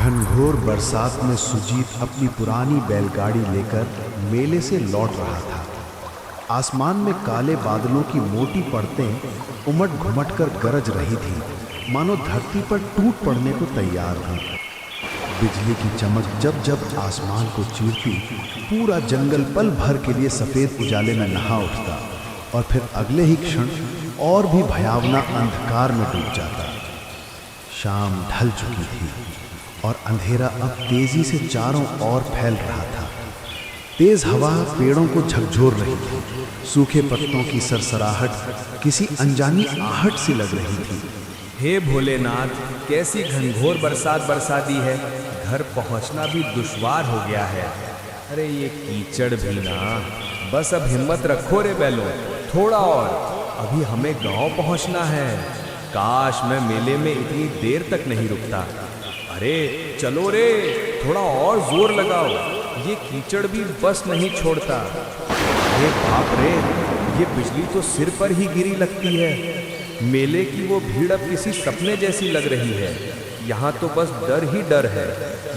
घनघोर बरसात में सुजीत अपनी पुरानी बैलगाड़ी लेकर मेले से लौट रहा था। आसमान में काले बादलों की मोटी परतें उमड़ घुमट कर गरज रही थी, मानो धरती पर टूट पड़ने को तैयार थी। बिजली की चमक जब जब आसमान को चीरती, पूरा जंगल पल भर के लिए सफेद उजाले में नहा उठता और फिर अगले ही क्षण और भी भयावना अंधकार में डूब जाता। शाम ढल चुकी थी और अंधेरा अब तेजी से चारों ओर फैल रहा था। तेज हवा पेड़ों को झकझोर रही थी। सूखे पत्तों की सरसराहट किसी अनजानी आहट सी लग रही थी। हे भोलेनाथ, कैसी घनघोर बरसात बरसा दी है। घर पहुंचना भी दुश्वार हो गया है। अरे ये कीचड़ भी ना। बस अब हिम्मत रखो रे बैलो, थोड़ा और, अभी हमें गांव पहुंचना है। काश मैं मेले में इतनी देर तक नहीं रुकता। अरे चलो रे, थोड़ा और जोर लगाओ, ये कीचड़ भी बस नहीं छोड़ता। अरे बाप रे, ये बिजली तो सिर पर ही गिरी लगती है। मेले की वो भीड़ अब किसी सपने जैसी लग रही है। यहाँ तो बस डर ही डर है।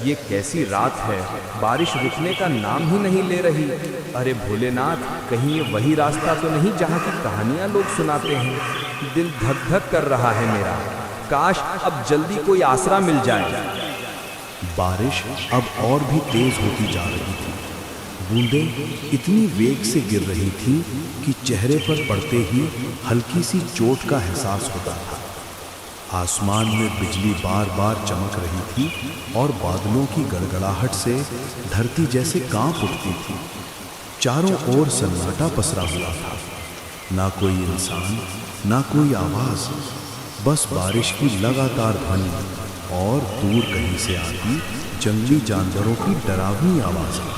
ये कैसी रात है, बारिश रुकने का नाम ही नहीं ले रही। अरे भोलेनाथ, कहीं ये वही रास्ता तो नहीं जहाँ की कहानियाँ लोग सुनाते हैं। दिल धक धक कर रहा है मेरा। काश अब जल्दी कोई आसरा मिल जाए। बारिश अब और भी तेज होती जा रही थी। बूंदें इतनी वेग से गिर रही थी कि चेहरे पर पड़ते ही हल्की सी चोट का एहसास होता था। आसमान में बिजली बार बार चमक रही थी और बादलों की गड़गड़ाहट से धरती जैसे कांप उठती थी। चारों ओर सन्नाटा पसरा हुआ था। ना कोई इंसान, ना कोई आवाज, बस बारिश की लगातार ध्वनि और दूर कहीं से आती जंगली जानवरों की डरावनी आवाजें।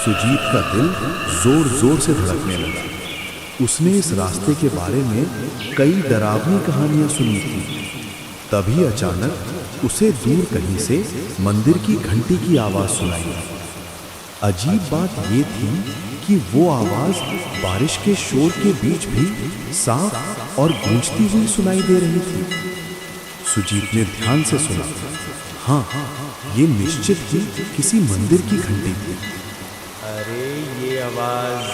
सुजीत का दिल जोर जोर से धड़कने लगा। उसने इस रास्ते के बारे में कई डरावनी कहानियां सुनी थी। तभी अचानक उसे दूर कहीं से मंदिर की घंटी की आवाज सुनाई दी। अजीब बात ये थी कि वो आवाज बारिश के शोर के बीच भी साफ और गूंजती हुई सुनाई दे रही थी। सुजीत ने ध्यान से सुना। हाँ, ये निश्चित ही किसी मंदिर की घंटी थी। अरे ये आवाज,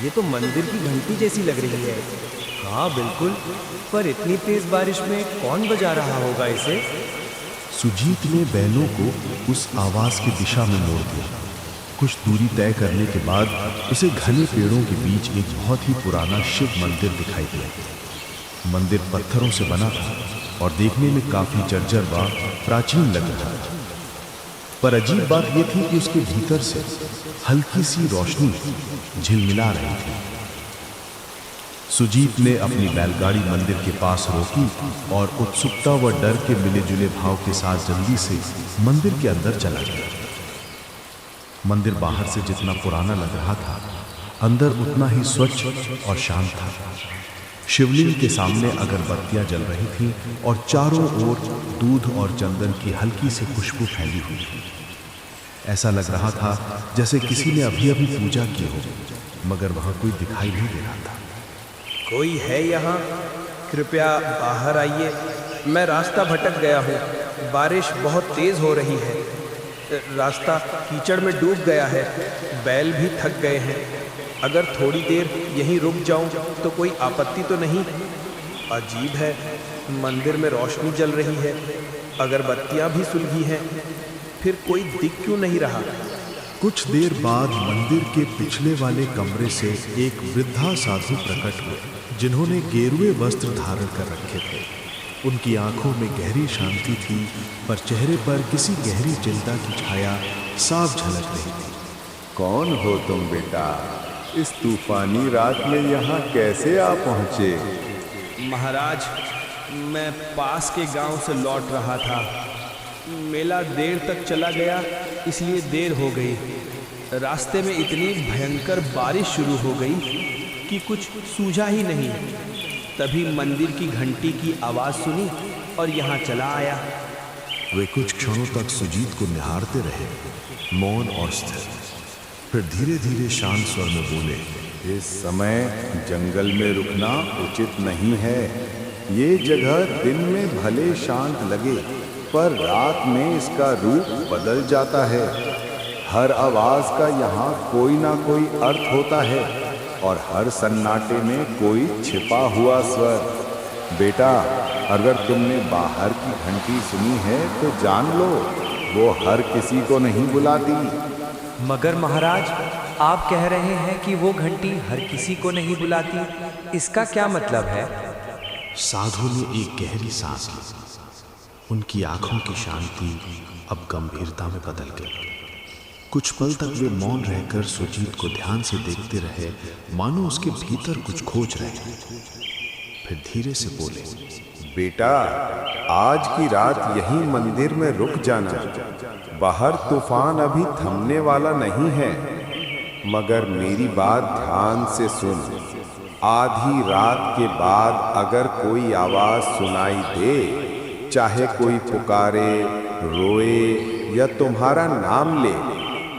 ये तो मंदिर की घंटी जैसी लग रही है। हाँ बिल्कुल, पर इतनी तेज बारिश में कौन बजा रहा होगा इसे? सुजीत ने बैलों को उस आवाज की दिशा में मोड़ दिया। कुछ दूरी तय करने के बाद उसे घने पेड़ों के बीच एक बहुत ही पुराना शिव मंदिर दिखाई दिया। मंदिर पत्थरों से बना था और देखने में काफी जर्जर व प्राचीन लग रहा था। पर अजीब बात यह थी कि उसके भीतर से हल्की सी रोशनी झिलमिला रही थी। सुजीत ने अपनी बैलगाड़ी मंदिर के पास रोकी और उत्सुकता व डर के मिले जुले भाव के साथ जल्दी से मंदिर के अंदर चला गया। मंदिर बाहर से जितना पुराना लग रहा था, अंदर उतना ही स्वच्छ और शांत था। शिवलिंग के सामने अगरबत्तियां जल रही थीं और चारों ओर दूध और चंदन की हल्की सी खुशबू फैली हुई थी। ऐसा लग रहा था जैसे किसी ने अभी अभी पूजा की हो, मगर वहां कोई दिखाई नहीं दे रहा था। कोई है यहाँ? कृपया बाहर आइए, मैं रास्ता भटक गया हूँ। बारिश बहुत तेज हो रही है, रास्ता कीचड़ में डूब गया है, बैल भी थक गए हैं। अगर थोड़ी देर यहीं रुक जाऊं तो कोई आपत्ति तो नहीं? अजीब है, मंदिर में रोशनी जल रही है, अगरबत्तियां भी सुलगी हैं, फिर कोई दिख क्यों नहीं रहा? कुछ देर बाद मंदिर के पिछले वाले कमरे से एक वृद्धा साधु प्रकट हुए, जिन्होंने गेरुए वस्त्र धारण कर रखे थे। उनकी आंखों में गहरी शांति थी, पर चेहरे पर किसी गहरी चिंता की छाया साफ झलक रही थी। कौन हो तुम बेटा? इस तूफानी रात में यहाँ कैसे आ पहुँचे? महाराज, मैं पास के गांव से लौट रहा था। मेला देर तक चला गया, इसलिए देर हो गई। रास्ते में इतनी भयंकर बारिश शुरू हो गई कि कुछ सूझा ही नहीं। तभी मंदिर की घंटी की आवाज़ सुनी और यहाँ चला आया। वे कुछ क्षणों तक सुजीत को निहारते रहे, मौन और स्थिर। फिर धीरे धीरे शांत स्वर में बोले, इस समय जंगल में रुकना उचित नहीं है। ये जगह दिन में भले शांत लगे, पर रात में इसका रूप बदल जाता है। हर आवाज का यहाँ कोई ना कोई अर्थ होता है और हर सन्नाटे में कोई छिपा हुआ स्वर। बेटा, अगर तुमने बाहर की घंटी सुनी है तो जान लो, वो हर किसी को नहीं बुलाती। मगर महाराज, आप कह रहे हैं कि वो घंटी हर किसी को नहीं बुलाती, इसका क्या मतलब है? साधु ने एक गहरी सांस ली। उनकी आंखों की शांति अब गंभीरता में बदल गई। कुछ पल तक वे मौन रहकर सुजीत को ध्यान से देखते रहे, मानो उसके भीतर कुछ खोज रहे। फिर धीरे से बोले, बेटा, आज की रात यहीं मंदिर में रुक जाना। बाहर तूफान अभी थमने वाला नहीं है, मगर मेरी बात ध्यान से सुन। आधी रात के बाद अगर कोई आवाज सुनाई दे, चाहे कोई पुकारे, रोए या तुम्हारा नाम ले,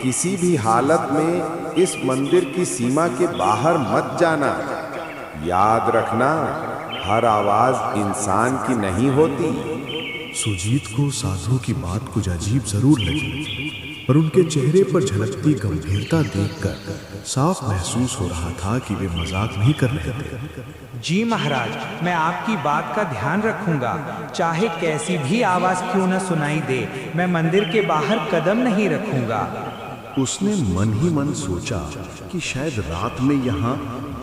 किसी भी हालत में इस मंदिर की सीमा के बाहर मत जाना। याद रखना, हर आवाज इंसान की नहीं होती। सुजीत को साधु की बात कुछ अजीब जरूर लगी, पर उनके चेहरे पर झलकती गंभीरता देखकर साफ महसूस हो रहा था कि वे मजाक नहीं कर रहे थे। जी महाराज, मैं आपकी बात का ध्यान रखूंगा। चाहे कैसी भी आवाज क्यों न सुनाई दे, मैं मंदिर के बाहर कदम नहीं रखूंगा। उसने मन ही मन सोचा कि शायद रात में यहाँ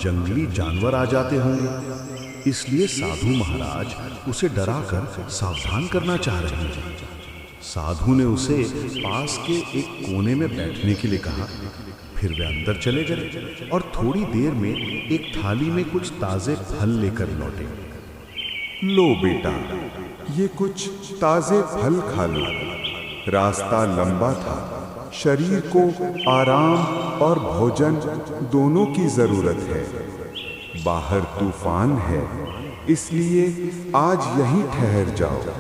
जंगली जानवर आ जाते होंगे, इसलिए साधु महाराज उसे डराकर सावधान करना चाह रहे थे। साधु ने उसे पास के एक कोने में बैठने के लिए कहा। फिर वे अंदर चले गए और थोड़ी देर में एक थाली में कुछ ताजे फल लेकर लौटे। लो बेटा, ये कुछ ताजे फल खा लो। रास्ता लंबा था, शरीर को आराम और भोजन दोनों की जरूरत है। बाहर तूफान है, इसलिए आज यहीं ठहर जाओ।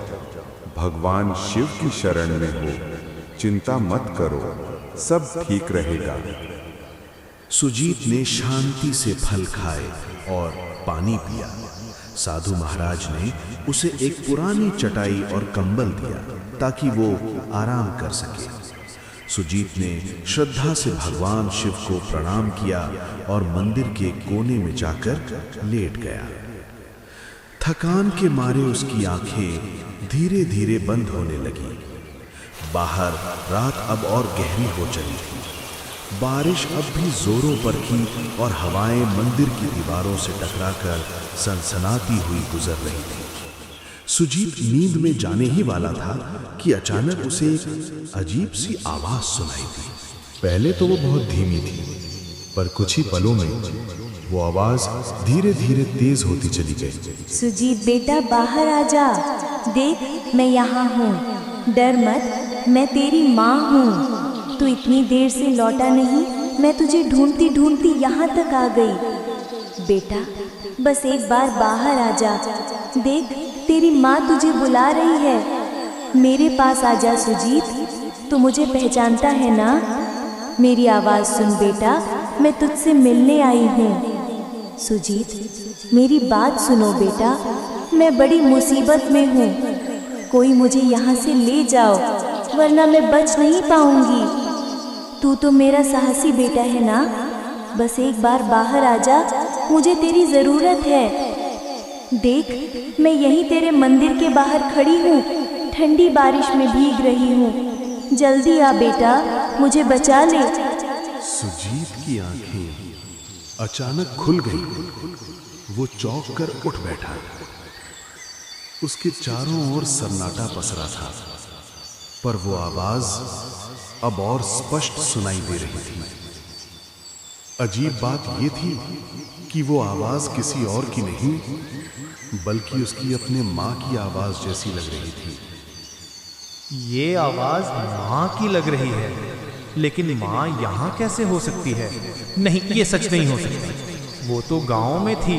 भगवान शिव की शरण में हो, चिंता मत करो, सब ठीक रहेगा। सुजीत ने शांति से फल खाए और पानी पिया। साधु महाराज ने उसे एक पुरानी चटाई और कंबल दिया ताकि वो आराम कर सके। सुजीत ने श्रद्धा से भगवान शिव को प्रणाम किया और मंदिर के कोने में जाकर लेट गया। थकान के मारे उसकी आंखें धीरे धीरे बंद होने लगी। बाहर रात अब और गहरी हो चली थी। बारिश अब भी जोरों पर थी और हवाएं मंदिर की दीवारों से टकराकर सनसनाती हुई गुजर रही थी। सुजीत नींद में जाने ही वाला था कि अचानक उसे एक अजीब सी आवाज सुनाई दी। पहले तो वो बहुत धीमी थी, पर कुछ ही पलों में वो आवाज धीरे धीरे तेज होती चली गई। सुजीत बेटा, बाहर आ जा। देख, मैं यहाँ हूँ। डर मत, मैं तेरी माँ हूँ। तू इतनी देर से लौटा नहीं, मैं तुझे ढूंढती ढूंढती यहाँ तक आ गई। बेटा, बस एक बार बाहर आ जा। देख, तेरी माँ तुझे बुला रही है। मेरे पास आ जा सुजीत, तू मुझे पहचानता है ना? मेरी आवाज़ सुन बेटा, मैं तुझसे मिलने आई हूँ। सुजीत, मेरी बात सुनो बेटा, मैं बड़ी मुसीबत में हूँ। कोई मुझे यहाँ से ले जाओ, वरना मैं बच नहीं पाऊंगी। तू तो मेरा साहसी बेटा है ना? बस एक बार बाहर आ जा, मुझे तेरी ज़रूरत है। देख, मैं यहीं तेरे मंदिर के बाहर खड़ी हूँ, ठंडी बारिश में भीग रही हूँ। जल्दी आ बेटा, मुझे बचा ले। सुजीत की आंखें अचानक खुल गईं। वो चौंक कर उठ बैठा। उसके चारों ओर सन्नाटा पसरा था, पर वो आवाज अब और स्पष्ट सुनाई दे रही थी। अजीब बात ये थी कि वो आवाज किसी और की नहीं, बल्कि उसकी अपने माँ की आवाज जैसी लग रही थी। ये आवाज माँ की लग रही है, लेकिन माँ यहाँ कैसे हो सकती है? नहीं, ये सच नहीं हो सकती। वो तो गांव में थी,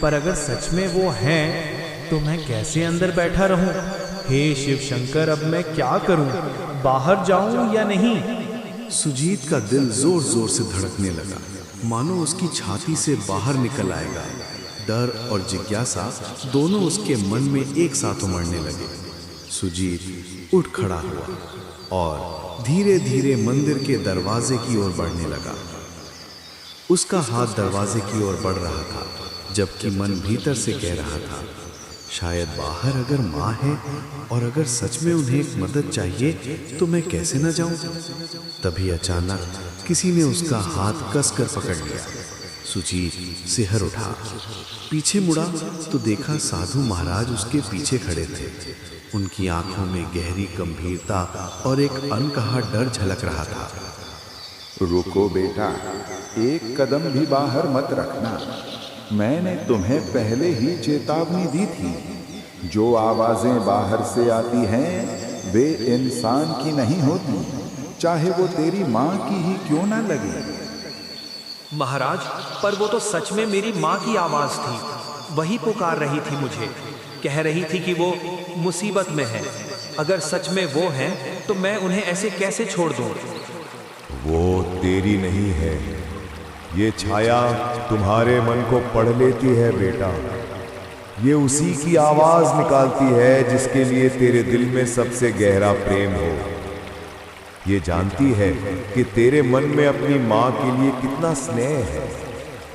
पर अगर सच में वो हैं, तो मैं कैसे अंदर बैठा रहूं? हे शिव शंकर, अब मैं क्या करूं? बाहर जाऊं या नहीं? सुजीत का दिल जोर जोर से धड़कने लगा, मानो उसकी छाती से बाहर निकल आएगा। डर और जिज्ञासा दोनों उसके मन में एक साथ उमड़ने लगे। सुजीत उठ खड़ा हुआ और धीरे धीरे मंदिर के दरवाजे की ओर बढ़ने लगा। उसका हाथ दरवाजे की ओर बढ़ रहा था, जबकि मन भीतर से कह रहा था, शायद बाहर अगर माँ है और अगर सच में उन्हें एक मदद चाहिए तो मैं कैसे न जाऊं। तभी अचानक किसी ने उसका हाथ कसकर पकड़ लिया। सुजीत सिहर उठा, पीछे मुड़ा तो देखा साधु महाराज उसके पीछे खड़े थे। उनकी आंखों में गहरी गंभीरता और एक अनकहा डर झलक रहा था। रुको बेटा, एक कदम भी बाहर मत रखना। मैंने तुम्हें पहले ही चेतावनी दी थी। जो आवाजें बाहर से आती हैं वे इंसान की नहीं होती, चाहे वो तेरी माँ की ही क्यों ना लगे। महाराज, पर वो तो सच में मेरी माँ की आवाज थी। वही पुकार रही थी मुझे, कह रही थी कि वो मुसीबत में है। अगर सच में वो हैं तो मैं उन्हें ऐसे कैसे छोड़ दूं? वो तेरी नहीं है, ये छाया तुम्हारे मन को पढ़ लेती है बेटा। ये उसी की आवाज निकालती है जिसके लिए तेरे दिल में सबसे गहरा प्रेम हो। ये जानती है कि तेरे मन में अपनी माँ के लिए कितना स्नेह है,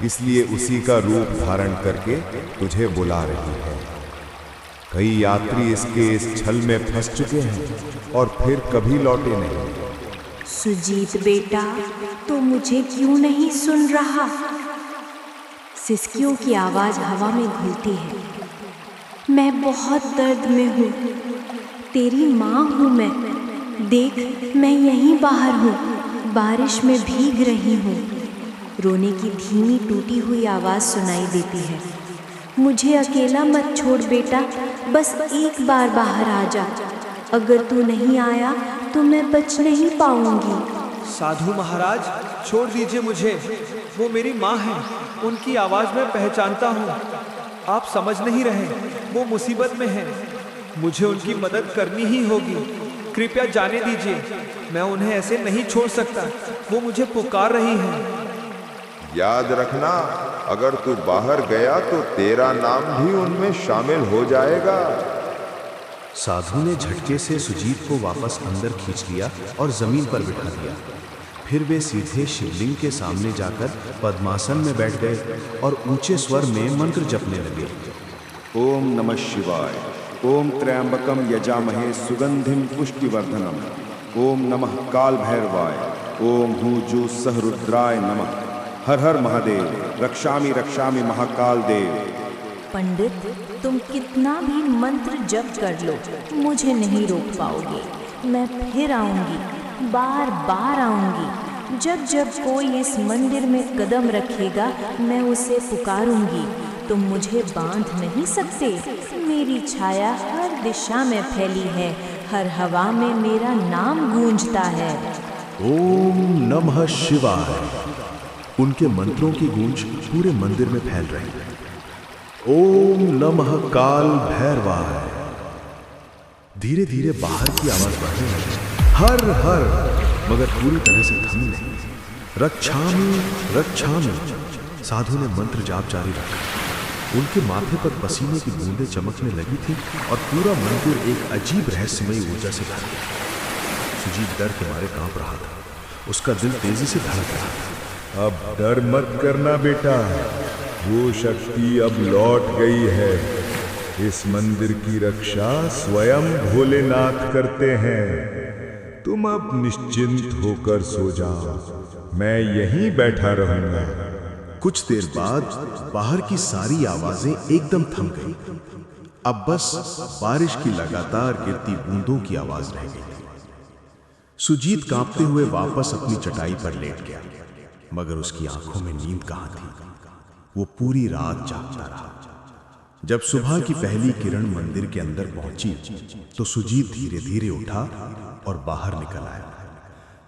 इसलिए उसी का रूप धारण करके तुझे बुला रही है। कई यात्री इसके इस छल में फंस चुके हैं और फिर कभी लौटे नहीं। सुजीत बेटा, तो मुझे क्यों नहीं सुन रहा? सिसकियों की आवाज हवा में घुलती है। मैं बहुत दर्द में हूँ। तेरी माँ हूँ मैं। देख, मैं यहीं बाहर हूँ, बारिश में भीग रही हूँ। रोने की धीमी टूटी हुई आवाज सुनाई देती है। मुझे अकेला मत छोड़ बेटा, बस एक बार बाहर आ जा। अगर तू नहीं आया तो मैं बच नहीं पाऊंगी। साधु महाराज, छोड़ दीजिए मुझे। वो मेरी माँ है, उनकी आवाज मैं पहचानता हूँ। आप समझ नहीं रहे, वो मुसीबत में है। मुझे उनकी मदद करनी ही होगी। कृपया जाने दीजिए, मैं उन्हें ऐसे नहीं छोड़ सकता। वो मुझे पुकार रही हैं। याद रखना, अगर तू बाहर गया तो तेरा नाम भी उनमें शामिल हो जाएगा। साधु ने झटके से सुजीत को वापस अंदर खींच लिया और जमीन पर बिठा दिया। फिर वे सीधे शिवलिंग के सामने जाकर पद्मासन में बैठ गए और ऊंचे स्वर में मंत्र जपने लगे। ओम नमः शिवाय। ओम त्र्यंबकम यजामहे सुगंधिम पुष्टिवर्धनम। ओम नमः काल भैरवाय। ओम हुजु सह रुद्राय नमः। हर हर महादेव। रक्षामि रक्षामि महाकाल देव। पंडित, तुम कितना भी मंत्र जप कर लो, मुझे नहीं रोक पाओगे। मैं फिर आऊंगी, बार बार आऊंगी। जब जब कोई इस मंदिर में कदम रखेगा मैं उसे पुकारूंगी। तुम मुझे बांध नहीं सकते। मेरी छाया हर दिशा में फैली है, हर हवा में मेरा नाम गूंजता है। ओम नमः शिवाय। उनके मंत्रों की गूंज पूरे मंदिर में फैल रही है। ओम नमः काल भैरवाय। धीरे धीरे बाहर की आवाज बढ़ने लगी। हर हर, मगर पूरी तरह से थमी नहीं। रक्षामि रक्षामि। साधु ने मंत्र जाप जारी रखा। उनके माथे पर पसीने की बूंदें चमकने लगी थी और पूरा मंदिर एक अजीब रहस्यमयी ऊर्जा से भर गया। सुजीत डर के मारे कांप रहा था। उसका दिल तेजी से धड़क रहा था। अब डर मत करना बेटा, वो शक्ति अब लौट गई है। इस मंदिर की रक्षा स्वयं भोलेनाथ करते हैं। तुम अब निश्चिंत होकर सो जाओ, मैं यहीं बैठा रहूंगा। कुछ देर बाद बाहर की सारी आवाजें एकदम थम गई। अब बस बारिश की लगातार गिरती बूंदों की आवाज रह गई। सुजीत कांपते हुए वापस अपनी चटाई पर लेट गया, मगर उसकी आंखों में नींद कहां थी। वो पूरी रात जागता रहा। जब सुबह की पहली किरण मंदिर के अंदर पहुंची तो सुजीत धीरे धीरे उठा और बाहर निकल आया।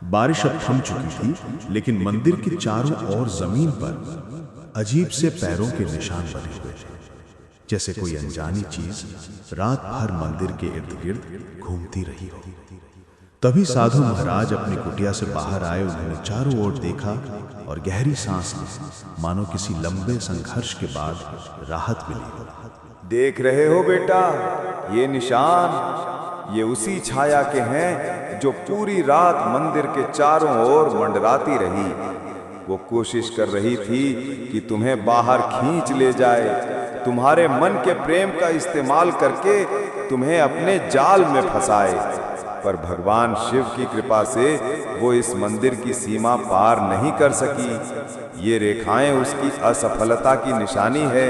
बारिश अब थम चुकी थी, लेकिन मंदिर के चारों ओर जमीन पर अजीब से पैरों के निशान बने हुए थे, जैसे कोई अनजानी चीज रात भर मंदिर के इर्द गिर्द घूमती रही हो। तभी साधु महाराज अपनी कुटिया से बाहर आए। उन्होंने चारों ओर देखा और गहरी सांस ली, मानो किसी लंबे संघर्ष के बाद राहत मिली हो। देख रहे हो बेटा, ये निशान ये उसी छाया के हैं जो पूरी रात मंदिर के चारों ओर मंडराती रही। वो कोशिश कर रही थी कि तुम्हें बाहर खींच ले जाए, तुम्हारे मन के प्रेम का इस्तेमाल करके तुम्हें अपने जाल में फंसाए। पर भगवान शिव की कृपा से वो इस मंदिर की सीमा पार नहीं कर सकी। ये रेखाएं उसकी असफलता की निशानी है।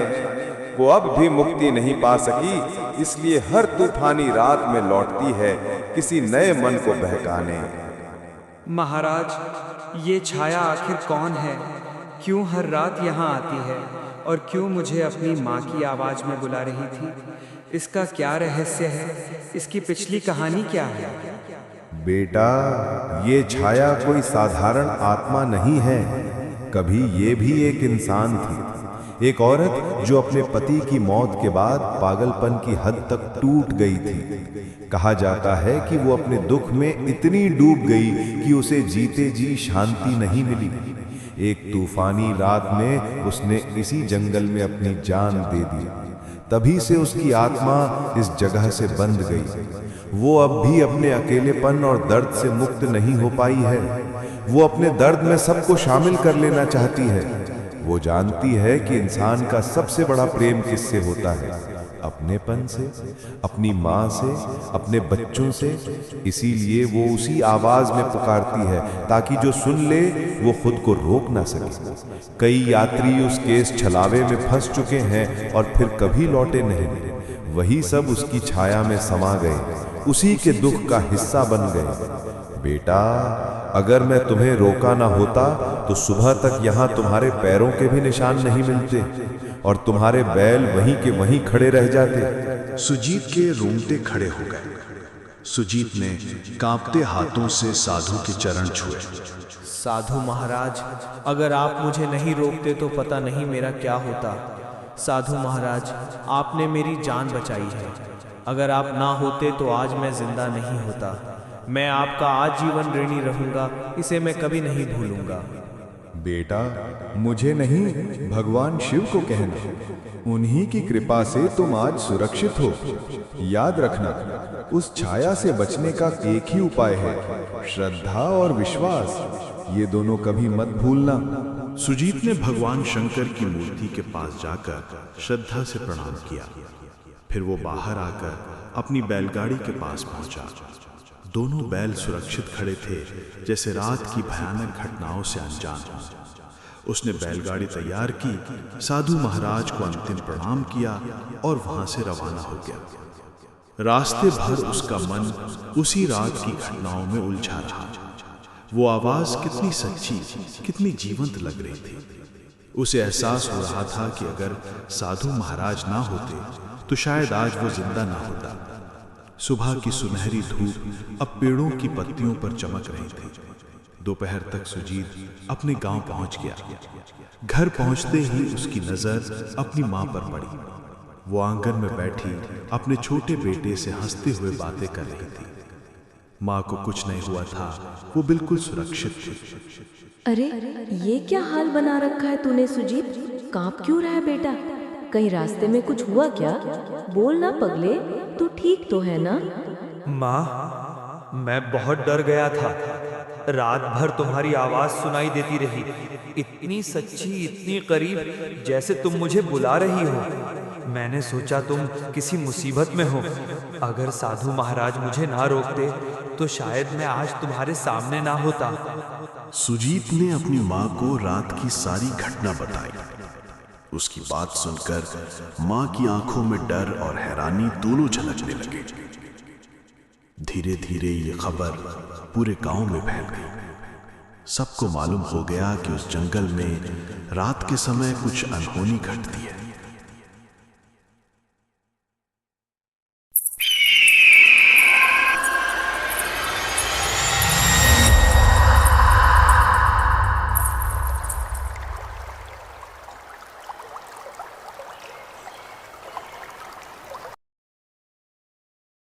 वो अब भी मुक्ति नहीं पा सकी, इसलिए हर तूफानी रात में लौटती है किसी नए मन को बहकाने। महाराज, ये छाया आखिर कौन है? क्यों हर रात यहाँ आती है और क्यों मुझे अपनी माँ की आवाज़ में बुला रही थी? इसका क्या रहस्य है? इसकी पिछली कहानी क्या है? बेटा, ये छाया कोई साधारण आत्मा नहीं है। कभी ये भी एक इंसान थी, एक औरत जो अपने पति की मौत के बाद पागलपन की हद तक टूट गई थी। कहा जाता है कि वो अपने दुख में इतनी डूब गई कि उसे जीते जी शांति नहीं मिली। एक तूफानी रात में उसने इसी जंगल में अपनी जान दे दी। तभी से उसकी आत्मा इस जगह से बंध गई। वो अब भी अपने अकेलेपन और दर्द से मुक्त नहीं हो पाई है। वो अपने दर्द में सबको शामिल कर लेना चाहती है। वो जानती है कि इंसान का सबसे बड़ा प्रेम किससे होता है? अपनेपन से, अपनी माँ से, अपने बच्चों से। इसीलिए वो उसी आवाज में पुकारती है ताकि जो सुन ले वो खुद को रोक ना सके। कई यात्री उस केस छलावे में फंस चुके हैं और फिर कभी लौटे नहीं। वही सब उसकी छाया में समा गए, उसी के दुख का हिस्सा बन गए। बेटा, अगर मैं तुम्हें रोका ना होता तो सुबह तक यहाँ तुम्हारे पैरों के भी निशान नहीं मिलते और तुम्हारे बैल वहीं के वहीं खड़े रह जाते। सुजीत के रोंगटे खड़े हो गए। सुजीत ने कांपते हाथों से साधु के चरण छुए। साधु महाराज, अगर आप मुझे नहीं रोकते तो पता नहीं मेरा क्या होता। साधु महाराज, आपने मेरी जान बचाई है। अगर आप ना होते तो आज मैं जिंदा नहीं होता। मैं आपका आजीवन ऋणी रहूंगा, इसे मैं कभी नहीं भूलूंगा। बेटा, मुझे नहीं, भगवान शिव को कहना। उन्हीं की कृपा से तुम आज सुरक्षित हो। याद रखना, उस छाया से बचने का एक ही उपाय है, श्रद्धा और विश्वास। ये दोनों कभी मत भूलना। सुजीत ने भगवान शंकर की मूर्ति के पास जाकर श्रद्धा से प्रणाम किया। फिर वो बाहर आकर अपनी बैलगाड़ी के पास पहुंचा। दोनों बैल सुरक्षित खड़े थे, जैसे रात की भयानक घटनाओं से अनजान। उसने बैलगाड़ी तैयार की, साधु महाराज को अंतिम प्रणाम किया और वहां से रवाना हो गया। रास्ते भर उसका मन उसी रात की घटनाओं में उलझा रहा। वो आवाज कितनी सच्ची, कितनी जीवंत लग रही थी। उसे एहसास हो रहा था कि अगर साधु महाराज ना होते तो शायद आज वो जिंदा ना होता। सुबह की सुनहरी धूप अब पेड़ों की पत्तियों पर चमक रही थी। दोपहर तक सुजीत अपने गांव पहुंच गया। घर पहुंचते ही उसकी नजर अपनी मां पर पड़ी। वो आंगन में बैठी अपने छोटे बेटे से हंसते हुए बातें कर रही थी। मां को कुछ नहीं हुआ था, वो बिल्कुल सुरक्षित थी। अरे, ये क्या हाल बना रखा है तूने सुजीत? कांप क्यों रहा है बेटा? कहीं रास्ते में कुछ हुआ क्या? बोल ना पगले, तू ठीक तो है ना? माँ, मैं बहुत डर गया था। रात भर तुम्हारी आवाज सुनाई देती रही, इतनी सच्ची, इतनी करीब, जैसे तुम मुझे बुला रही हो। मैंने सोचा तुम किसी मुसीबत में हो। अगर साधु महाराज मुझे ना रोकते तो शायद मैं आज तुम्हारे सामने ना होता। सुजीत ने अपनी मां को रात की सारी घटना बताई। उसकी बात सुनकर मां की आंखों में डर और हैरानी दोनों झलकने लगे। धीरे धीरे ये खबर पूरे गांव में फैल गई। सबको मालूम हो गया कि उस जंगल में रात के समय कुछ अनहोनी घटती है।